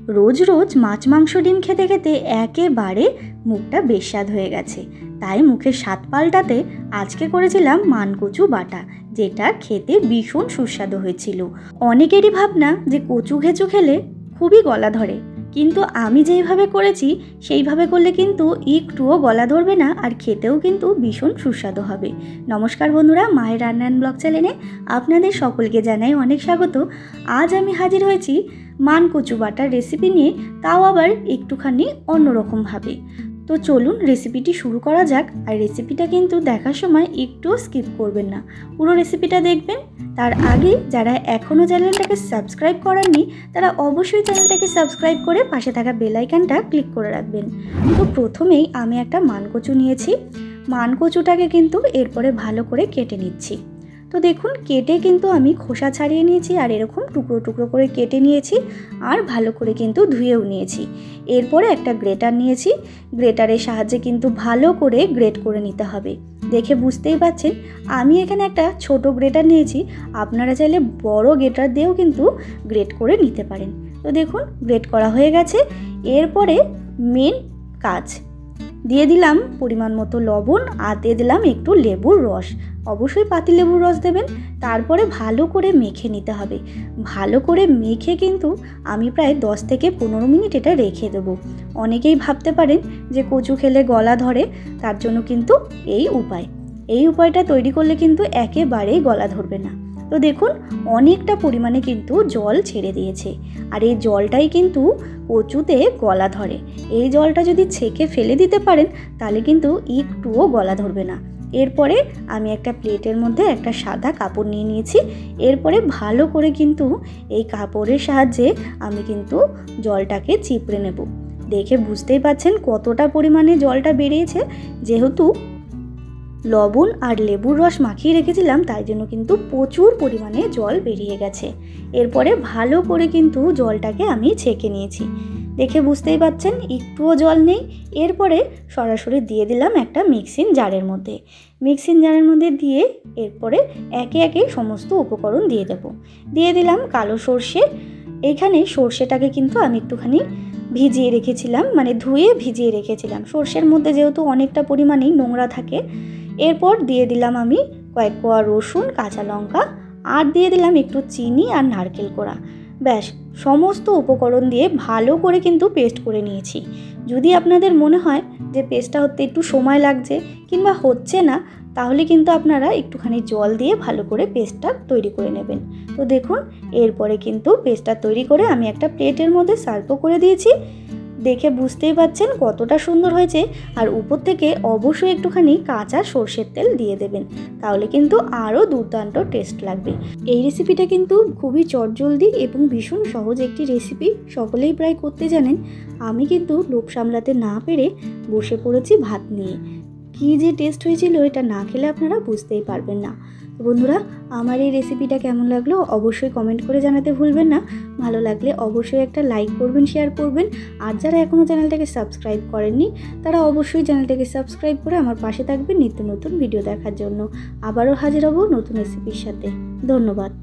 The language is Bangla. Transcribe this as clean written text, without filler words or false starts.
রোজ রোজ মাছ মাংস ডিম খেতে খেতে একেবারে মুখটা বেস্বাদ হয়ে গেছে। তাই মুখের স্বাদ পাল্টাতে আজকে করেছিলাম মানকচু বাটা, যেটা খেতে ভীষণ সুস্বাদু হয়েছিল। অনেকেরই ভাবনা যে কচু ঘেঁচু খেলে খুবই গলা ধরে, কিন্তু আমি যেইভাবে করেছি সেইভাবে করলে কিন্তু একটুও গলা ধরবে না, আর খেতেও কিন্তু ভীষণ সুস্বাদু হবে। নমস্কার বন্ধুরা, মায়ের রান্না অ্যান্ড ব্লগ চ্যানেলে আপনাদের সকলকে জানাই অনেক স্বাগত। আজ আমি হাজির হয়েছি মানকচু বাটার রেসিপি নিয়ে, তাও আবার একটুখানি অন্যরকমভাবে। তো চলুন রেসিপিটি শুরু করা যাক। আর রেসিপিটা কিন্তু দেখার সময় একটুও স্কিপ করবেন না, পুরো রেসিপিটা দেখবেন। তার আগে যারা এখনও চ্যানেলটাকে সাবস্ক্রাইব করেননি তারা অবশ্যই চ্যানেলটাকে সাবস্ক্রাইব করে পাশে থাকা বেল আইকনটা ক্লিক করে রাখবেন। তো প্রথমেই আমি একটা মানকচু নিয়েছি। মানকচুটাকে কিন্তু এরপরে ভালো করে কেটে নিচ্ছি। তো দেখুন, কেটে কিন্তু আমি খোসা ছাড়িয়ে নিয়েছি, আর এরকম টুকরো টুকরো করে কেটে নিয়েছি, আর ভালো করে কিন্তু ধুয়েও নিয়েছি। এরপরে একটা গ্রেটার নিয়েছি। গ্রেটারের সাহায্যে কিন্তু ভালো করে গ্রেট করে নিতে হবে। দেখে বুঝতেই পারছেন আমি এখানে একটা ছোট গ্রেটার নিয়েছি, আপনারা চাইলে বড় গ্রেটার দিয়েও কিন্তু গ্রেট করে নিতে পারেন। তো দেখুন, গ্রেট করা হয়ে গেছে। এরপরে মেন কাজ, দিয়ে দিলাম পরিমাণ মতো লবণ, আর দিয়ে দিলাম একটু লেবুর রস। অবশ্যই পাতিলেবুর রস দেবেন। তারপরে ভালো করে মেখে নিতে হবে। ভালো করে মেখে কিন্তু আমি প্রায় 10 থেকে 15 মিনিট এটা রেখে দেবো। অনেকেই ভাবতে পারেন যে কচু খেলে গলা ধরে, তার জন্য কিন্তু এই উপায়টা তৈরি করলে কিন্তু একেবারেই গলা ধরবে না। তো দেখুন, অনেকটা পরিমাণে কিন্তু জল ছেড়ে দিয়েছে, আর এই জলটাই কিন্তু কচুতে গলা ধরে। এই জলটা যদি ছেঁকে ফেলে দিতে পারেন তাহলে কিন্তু একটুও গলা ধরবে না। এরপরে আমি একটা প্লেটের মধ্যে একটা সাদা কাপড় নিয়ে নিয়েছি। এরপরে ভালো করে কিন্তু এই কাপড়ের সাহায্যে আমি কিন্তু জলটাকে চিপড়ে নেব। দেখে বুঝতেই পাচ্ছেন কতটা পরিমাণে জলটা বেরিয়েছে। যেহেতু লবণ আর লেবুর রস মাখিয়ে রেখেছিলাম, তাই জন্য কিন্তু প্রচুর পরিমাণে জল বেরিয়ে গেছে। এরপরে ভালো করে কিন্তু জলটাকে আমি ছেঁকে নিয়েছি। দেখে বুঝতেই পাচ্ছেন একটুও জল নেই। এরপরে সরাসরি দিয়ে দিলাম একটা মিক্সিং জারের মধ্যে। দিয়ে এরপরে একে একে সমস্ত উপকরণ দিয়ে দেব। দিয়ে দিলাম কালো সর্ষে। এইখানে সর্ষেটাকে কিন্তু আমি একটুখানি ভিজিয়ে রেখেছিলাম, মানে ধুয়ে ভিজিয়ে রেখেছিলাম। সর্ষের মধ্যে যেহেতু অনেকটা পরিমাণেই নোংরা থাকে। এরপর দিয়ে দিলাম আমি কয়েক কোয়া রসুন, কাঁচা লঙ্কা, আর দিয়ে দিলাম একটু চিনি আর নারকেল কোড়া। ব্যাস, সমস্ত উপকরণ দিয়ে ভালো করে কিন্তু পেস্ট করে নিয়েছি। যদি আপনাদের মনে হয় যে পেস্টটা হতে একটু সময় লাগছে কিংবা হচ্ছে না, তাহলে কিন্তু আপনারা একটুখানি জল দিয়ে ভালো করে পেস্টটা তৈরি করে নেবেন। তো দেখুন, এরপরে কিন্তু পেস্টটা তৈরি করে আমি একটা প্লেটের মধ্যে সার্ভও করে দিয়েছি। দেখে বুঝতেই পাচ্ছেন কতটা সুন্দর হয়েছে। আর উপর থেকে অবশ্যই একটুখানি কাঁচা সর্ষের তেল দিয়ে দেবেন, তাহলে কিন্তু আরও দুর্দান্ত টেস্ট লাগবে। এই রেসিপিটা কিন্তু খুবই চটজলদি এবং ভীষণ সহজ একটি রেসিপি, সকলেই প্রায় করতে জানেন। আমি কিন্তু লোভ সামলাতে না পেরে বসে পড়েছি ভাত নিয়ে। কী যে টেস্ট হয়েছিল, এটা না খেলে আপনারা বুঝতেই পারবেন না। তো বন্ধুরা, আমার এই রেসিপিটা কেমন লাগলো অবশ্যই কমেন্ট করে জানাতে ভুলবেন না। ভালো লাগলে অবশ্যই একটা লাইক করবেন, শেয়ার করবেন। আর যারা এখনও চ্যানেলটাকে সাবস্ক্রাইব করেননি তারা অবশ্যই চ্যানেলটাকে সাবস্ক্রাইব করে আমার পাশে থাকবেন নিত্য নতুন ভিডিও দেখার জন্য। আবারও হাজির হব নতুন রেসিপির সাথে। ধন্যবাদ।